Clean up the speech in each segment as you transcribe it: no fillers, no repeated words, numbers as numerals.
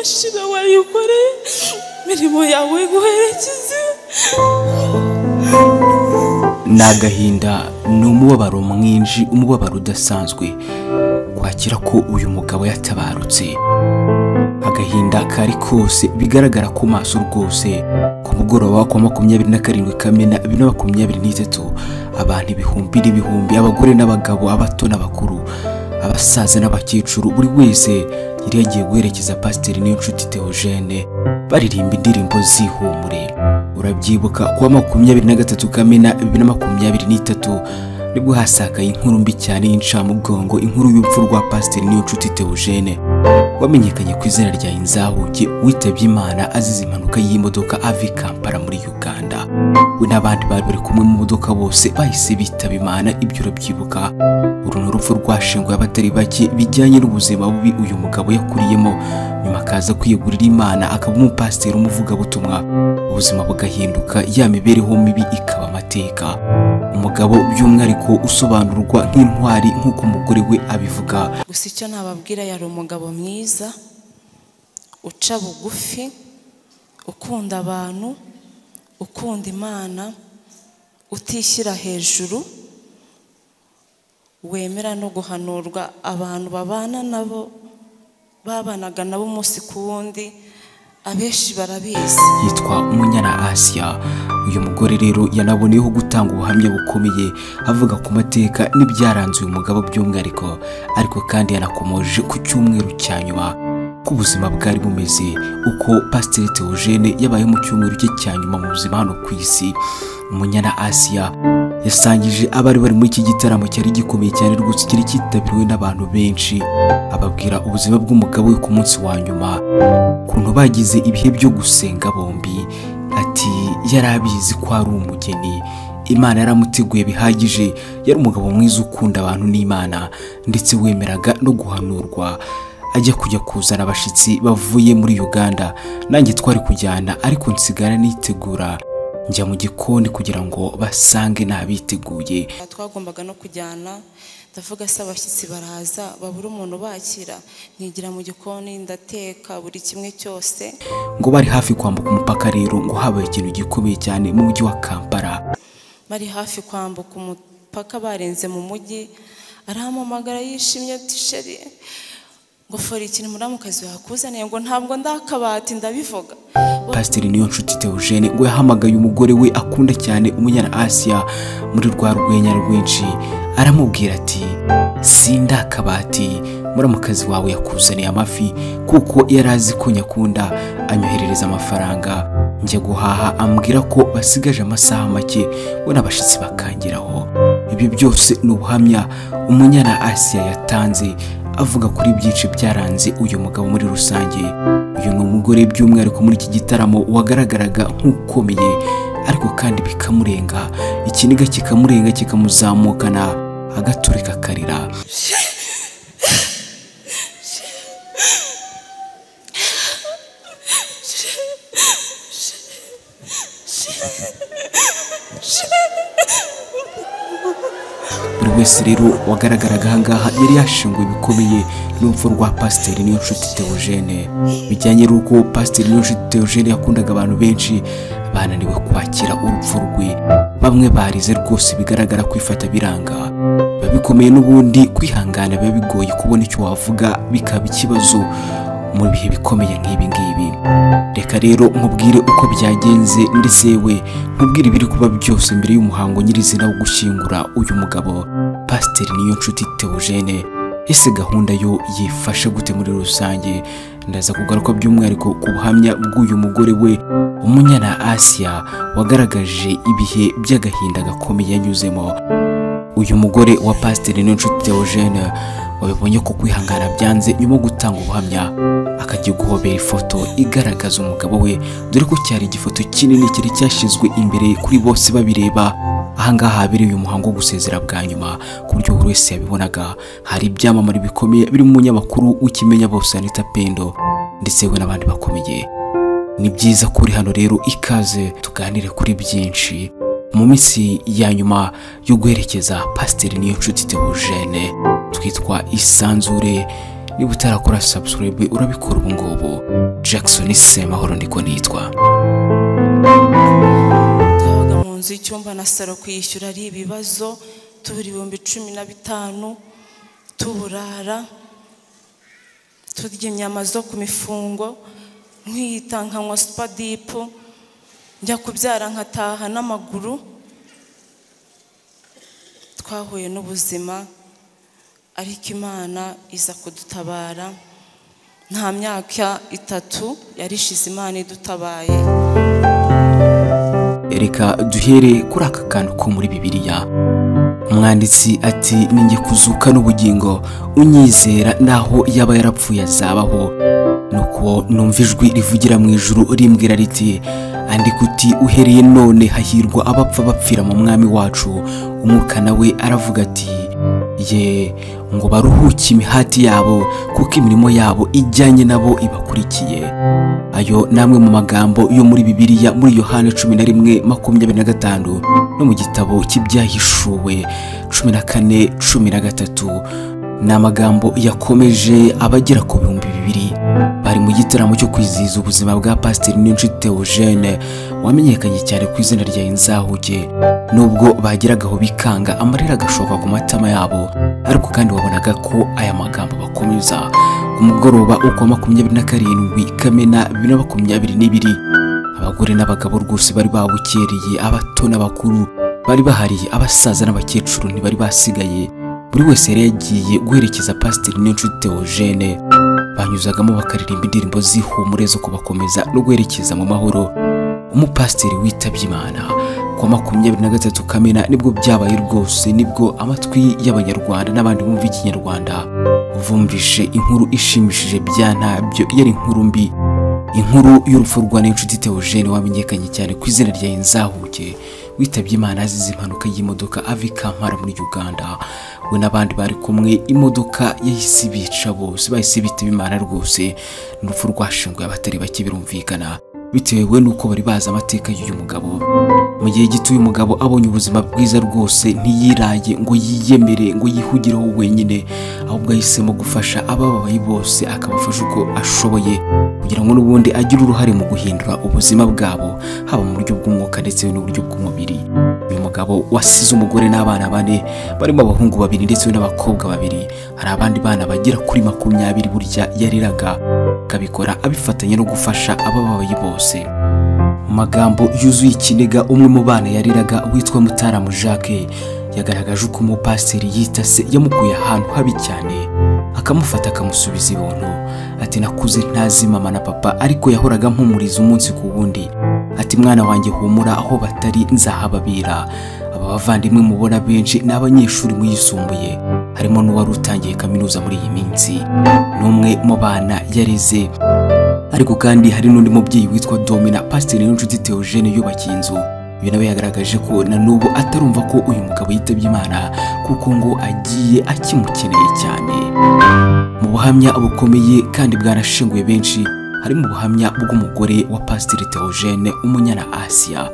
udashira wayikoreye mirimo yawe guherekeza. Nagahinda n'umubabaro mwinshi, umubabaro udasanzwe kwakira ko uyu mugabo yatabarutse. Agahinda kari kose bigaragara ku maso rwose. Ku mugoroba wa 27 Kamena 2023 abantu ibihumbi abagore n'abagabo, abato n'abakuru, abasaza n'abakecuru, buri wese yari yagiye guherekeza Pasiteri Niyonshuti Theogene baririmba indirimbo z'ihumure. Urabyibuka kuwa 23 Kamena 2023 nibwo hasakaye inkuru mbi cyane y'incamugongo, inkuru y'urupfu rwa Pasiteri Niyonshuti Theogene wamenyekanye ku izina rya Inzahuke, witabye Imana azize impanuka y'imodoka ava Kampala muri Uganda. We n'abandi bari kumwe mu modoka bose bahise bitaba Imana. Ibyo urabyibuka. Uru n'urupfu rwashenguye abatari bake bijyanye n'ubuzima bubi uyu mugabo yakuriyemo, nyuma akaza kwiyegurira Imana akaba umupasiteri umuvugabutumwa, ubuzima bugahinduka, ya mibereho mibi ikaba amateka. Umugabo by'umwihariko usobanurwa nk'intwari nk'uko umugore we abivuga. Gusa icyo nababwira, yari umugabo mwiza, uca bugufi, ukunda abantu, ukunda Imana, utishyira hejuru, wemera no guhanurwa abantu babana nabo, babanaga nabo umunsi ku wundi, abenshi barabizi. Yitwa Umunyana Asia. Uyu mugore rero yanaboneyeho gutanga ubuhamya bukomeye avuga ku mateka n'ibyaranze uyu mugabo by'umwihariko, ariko kandi yanakomoje ku cyumweru cya nyuma ku buzima bwari bumeze, uko Pasiteri Theogene yabaye mu cyumweru cye cya nyuma mu buzima hano ku isi. Umunyana Asia yasangije abari bari muri iki gitaramo cyari gikomeye cyane rwose, cyari cyitabiriwe n'abantu benshi, ababwira ubuzima bw'umugabo we ku munsi wa nyuma, kuntu bagize ibihe byo gusenga bombi. Ati yari abizi ko ari umugeni, Imana yaramuteguye bihagije, yari umugabo mwiza ukunda abantu n'Imana, ndetse wemeraga no guhanurwa. Ajya kujya kuzana abashitsi bavuye muri Uganda, nanjye twari kujyana, ariko nsigara nitegura njya mu gikoni kugira ngo basange nabiteguye. Twagombaga no kujyana, ndavuga se abashyitsi baraza babura umuntu bakira, nigira mu gikoni ndateka buri kimwe cyose. Ngo bari hafi kwambuka umupaka rero, ngo habaye ikintu gikomeye cyane mu mujyi wa Kampala. Bari hafi kwambuka umupaka, barenze mu mujyi, arahamamagara yishimye ati sheri, ngo fori ikintu muramukazi yakuzaniye, ngo ntabwo ndakabati ndabivuga. Pasiteri Niyonshuti Theogene ngo yahamagaye umugore we akunda cyane, Umunyana Asia, muri rwa rwenya rwinshi, aramubwira ati sindakabati, muramukazi wawe yakuzaniye amafi, kuko yarazi ko nyakunda, anyoherereza amafaranga njya guhaha, ambwira ko basigaje amasaha make we n'abashitsi bakangeraho. Ibyo byose ni ubuhamya Umunyana Asia yatanze avuga kuri byinshi byaranze uyu mugabo muri rusange. Uyu ni umugore by'umwihariko muri iki gitaramo wagaragaraga nk'ukomeye, ariko kandi bikamurenga, ikiniga kikamurenga kikamuzamukana, agaturika karira. Buri wese rero wagaragaraga ahangaha yari yashinguye bikomeye n'urupfu rwa Pasiteri Niyonshuti Theogene. Bijyanye n'uko Pasiteri Niyonshuti Theogene yakundaga abantu benshi, bananiwe kwakira urupfu rwe. Bamwe barize rwose, bigaragara kwifata biranga, biba bikomeye n'ubundi kwihangana, biba bigoye kubona icyo wavuga, bikaba ikibazo mu bihe bikomeye nk'ibi ngibi. Reka rero nkubwire uko byagenze, ndetse we nkubwire ibiri kuba byose mbere y'umuhango nyirizina wo gushyingura uyu mugabo Pasiteri Niyonshuti Theogene. Ese gahunda yo yifashe gute muri rusange? Ndaza kugaruka by'umwihariko ku buhamya bw'uyu mugore we Umunyana Asia wagaragaje ibihe by'agahinda gakomeye yanyuzemo. Uyu mugore wa Pasiteri Niyonshuti Theogene wabibonye ko kwihangana byanze, nyuma gutanga ubuhamya akajya guhobera ifoto igaragaza umugabo we, dore ko cyari igifoto kinini cyari cyashyizwe imbere kuri bose babireba. Ahangaha habereye umuhango wo gusezera bwa nyuma, ku buryo buri wese yabibonaga. Hari ibyamamare bikomeye biri mu munyamakuru w'Ikimenya bose, Anita Pendo, ndetse we n'abandi bakomeye. Ni byiza kuri hano rero, ikaze tuganire kuri byinshi. Mu minsi ya nyuma yo guherekeza Pasiteri Niyonshuti Theogene, twitwa Isanzure, niba utarakora subscribe urabikora ubu ngubu. Jackson Semahoro ndiko nitwa. Twabaga mu nzu y'icyumba na salo, kwishyura ari ibibazo, tubura 15,000 tuburara, turya inyama zo ku mifungo, nkiyita nkanywa supadipu, njya kubyara nkataha n'amaguru. Twahuye n'ubuzima ariko Imana iza kudutabara. Nta myaka 3 yarishize Imana idutabaye. Reka duhere kuri aka kantu ko muri Bibiliya. Umwanditsi ati ninjye kuzuka n'ubugingo, unyizera naho yaba yarapfuye azabaho. Nuko numva ijwi rivugira mu ijuru rimbwira riti, andika uti uhereye none hahirwa abapfa bapfira mu mwami wacu. Umwuka nawe aravuga ati, ye ngo baruhuke imihati yabo kuko imirimo yabo ijyanye nabo ibakurikiye. Ayo namwe mu magambo yo muri Bibiliya muri Yohana 11:25 no mu gitabo cy'ibyahishuwe 14:13. Ni amagambo yakomeje abagera ku 2,000 bari mu gitaramo cyo kwizihiza ubuzima bwa Pasiteri Niyonshuti Theogene wamenyekanye cyane ku izina rya Inzahuke. Nubwo bagiragaho bikanga amarira agashoka ku matama yabo, ariko kandi wabonaga ko aya magambo bakomeza. Ku mugoroba uko 27 Kamena 2022 abagore n'abagabo rwose bari babukereye, abato n'abakuru bari bahari, abasaza n'abakecuru ntibari basigaye. Buri wese yari yagiye guherekeza Pasiteri Niyonshuti Theogene. Banyuzagamo bakaririmba indirimbo z'ihumure zo kubakomeza no guherekeza mu mahoro. Umupasiteri witabye Imana ku 23 Kamena nibwo byabaye rwose, nibwo amatwi y'Abanyarwanda n'abandi bumva Ikinyarwanda bumvishe inkuru ishimishije bya ntabyo. Yari inkuru mbi, inkuru y'urupfu rwa Niyonshuti Theogene wamenyekanye cyane ku izina rya Inzahuke, witabye Imana azize impanuka y'imodoka ava i Kampala muri Uganda. We n'abandi bari kumwe, imodoka yahise bica bose, bahise bitaba Imana rwose. N'urupfu rwashinguye abatari bake birumvikana, bitewe nuko bari bazi amateka y'uyu mugabo. Mu gihe gito uyu mugabo abonye ubuzima bwiza rwose, ntiyiraye ngo yiyemere ngo yihugireho wenyine, ahubwo ahisemo gufasha abababaye bose, akabafasha uko ashoboye kugira ngo n'ubundi agire uruhare mu guhindura ubuzima bwabo, haba mu buryo bw'umwuka ndetse n'uburyo bw'umubiri. Uyu mugabo wasize umugore n'abana 4 barimo abahungu 2 ndetse n'abakobwa 2. Hari abandi bana bagera kuri 20 burya yariraga, akabikora abifatanya no gufasha abababaye bose. Mu magambo yuzuye ikiniga, umwe mu bana yariraga witwa Mutaramu Jacques yagaragaje uko umupasiteri yita se yamukuye ahantu habi cyane, akamufata akamusubiza ibuntu. Ati nakuze ntazi mama na papa, ariko yahoraga mpumuriza umunsi ku wundi. Ati mwana wanjye humura, aho batari nzahababira. Aba bavandimwe mubona benshi n'abanyeshuri muyisumbuye, harimo n'uwari utangiye kaminuza muri iyi minsi, n'umwe mu bana yareze. Ariko kandi hari n'undi mubyeyi witwa Domina Pasiteri Niyonshuti Theogene yubakiye inzu. Uyu nawe yagaragaje ko na n'ubu atarumva ko uyu mugabo yitabye Imana, kuko ngo agiye akimukeneye cyane. Mu buhamya bukomeye kandi bwanashinguye benshi, harimo ubuhamya bw'umugore wa Pasiteri Theogene, Umunyana Asia.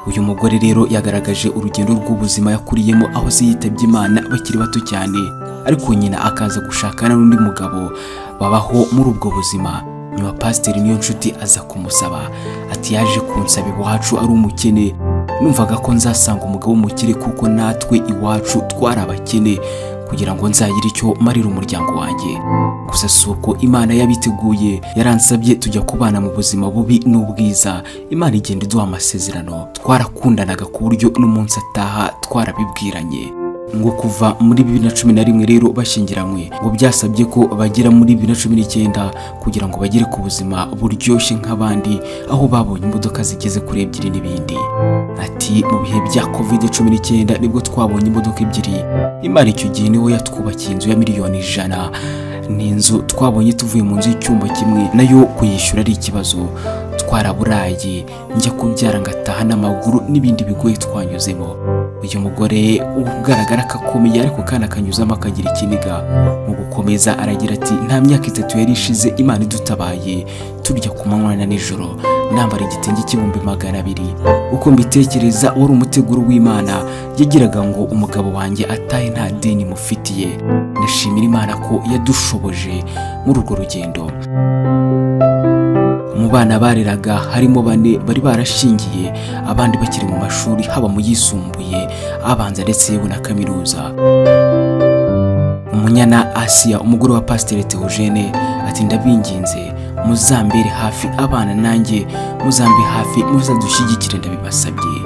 Uyu mugore rero yagaragaje urugendo rw'ubuzima yakuriyemo, aho se yitabye Imana bakiri bato cyane, ariko nyina akaza gushakana n'undi mugabo babaho muri ubwo buzima. Nyuma Pasiteri Niyonshuti aza kumusaba, ati yaje kunsaba iwacu ari umukene, numvaga ko nzasanga umugabo w'umukire kuko natwe iwacu twari abakene, kugira ngo nzagire icyo marira umuryango wanjye. Gusa suko Imana yabiteguye, yaransabye tujya kubana mu buzima bubi n'ubwiza. Imana igenda iduha amasezerano, twarakundanaga ku buryo n'umunsi ataha twarabibwiranye. Ngo kuva muri 2011 rero bashyingiranywe, ngo byasabye ko bagera muri 2019 kugira ngo bagere ku buzima buryoshye nk'abandi, aho babonye imodoka zigeze kuri 2 n'ibindi. Ati mu bihe bya COVID-19 nibwo twabonye imodoka 2. Imana icyo gihe niwe yatwubakiye inzu ya miliyoni 100. Ni inzu twabonye tuvuye mu nzu y'icyumba kimwe, nayo kuyishyura ari ikibazo. Twaraburaye, njya kubyara ngataha n'amaguru n'ibindi bigoye twanyuzemo. Uyu mugore ugaragara kakomeye, ariko kandi akanyuzamo akagira ikiniga. Mu gukomeza aragira ati nta myaka 3 yari ishize Imana idutabaye, turya ku manywa na nijoro. nambara igitenge cy'ibihumbi 200. Uko mbitekereza wari umuteguro w'Imana yagiraga ngo umugabo wanjye atahe nta deni mufitiye. Ndashimira Imana ko yadushoboje muri urwo rugendo. Mu bana bareraga harimo 4 bari barashingiye, abandi bakiri mu mashuri haba mu yisumbuye, abanza ndetse yewe na kaminuza. Umunyana Asia umugore wa Pasteur Theogene ati ndabinginze muzambere hafi abana nanjye muzambe hafi muzadushyigikire ndabibasabye.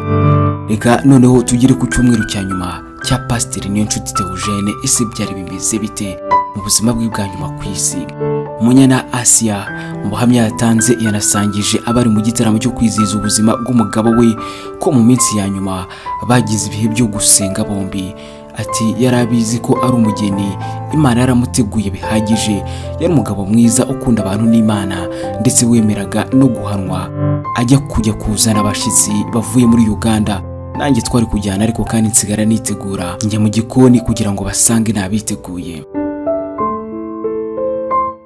Reka noneho tugire ku cyumweru cya nyuma cya Pasteur Niyonshuti Theogene. Ese byari bimeze bite mu buzima bwe bwa nyuma ku isi? Umunyana Asia mu buhamya yatanze yanasangije abari mu gitaramo cyo kwizihiza ubuzima bw'umugabo we ko mu minsi ya nyuma bagize ibihe byo gusenga bombi. Ati yarabizi ko ari umugeni, Imana yaramuteguye bihagije, yari umugabo mwiza ukunda abantu n'Imana ndetse wemeraga no guhanwa. Ajya kujya kuzana abashitsi bavuye muri Uganda, nanjye twari kujyana ariko kandi nsigara nitegura njya mu gikoni kugira ngo basange nabiteguye.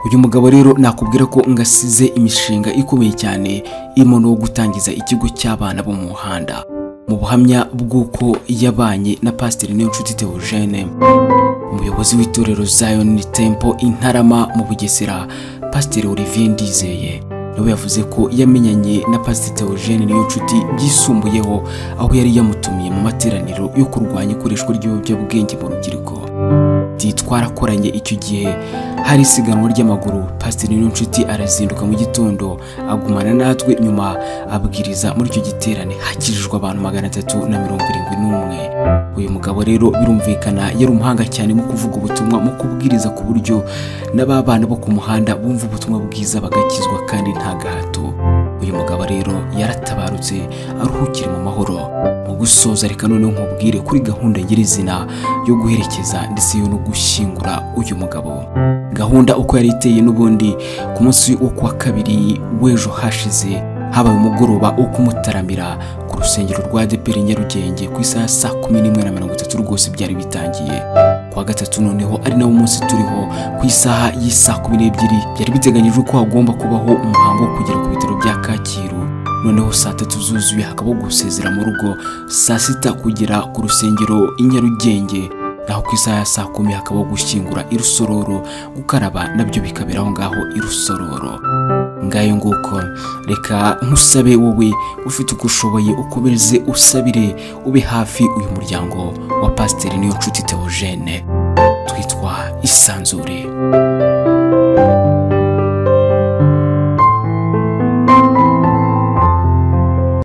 Uyu mugabo rero nakubwira ko ngasize imishinga ikomeye cyane irimo no gutangiza ikigo cy'abana bo mu muhanda. Mu buhamya bw'uko yabanye na Pasteur Niyonshuti Theogene, umuyobozi w'itorero Zion Temple Intarama mu Bugesera, Pasteur Olivier Ndizeye, nawe yavuze ko yamenyanye na Pasteur Theogene Niyonshuti byisumbuyeho aho yari yamutumiye mu materaniro yo kurwanya ikoreshwa ry'ibiyobyabwenge mu rubyiruko. Twarakoranye icyo gihe hari isiganwa ry'amaguru. Pasteur Niyonshuti arazinduka mu gitondo agumana natwe, nyuma abwiriza muri icyo giterane hakijijwe abantu 371. Uyu mugabo rero birumvikana yari umuhanga cyane mu kuvuga ubutumwa, mu kubwiriza ku buryo n'ababana bo ku muhanda bumva ubutumwa bwiza bagakizwa kandi nta gahato. Uyu mugabo rero yaratabarutse aruhukira mu mahoro. Mu gusoza reka noneho nkubwire kuri gahunda nyirizina yo guherekeza ndetse yo no gushyingura uyu mugabo. Gahunda uko yari iteye n'ubundi ku munsi wo kwa kabiri w'ejo hashize habaye umugoroba wo kumutaramira ku rusengero rwa ADEPR Nyarugenge ku isaha 11:30 rwose byari bitangiye. Kwa gatatu noneho ari nawo munsi turiho ku isaha y'isa 12 byari biteganyijwe ko hagomba kubaho umuhango wo kugera ku bitaro bya Kacyiru. Noneho saa 3 zuzuye hakaba gusezera mu rugo, saa 6 kugera ku rusengero i Nyarugenge, naho ku isaha ya saa 10 hakaba gushyingura i Rusororo, gukaraba nabyo bikaberaho ngaho i Rusororo. Ngayo nguko reka nkusabe wowe ufite uko ushoboye ukomeze usabire ube hafi uyu muryango wa Pasteur Niyonshuti Theogene. Twitwa Isanzure.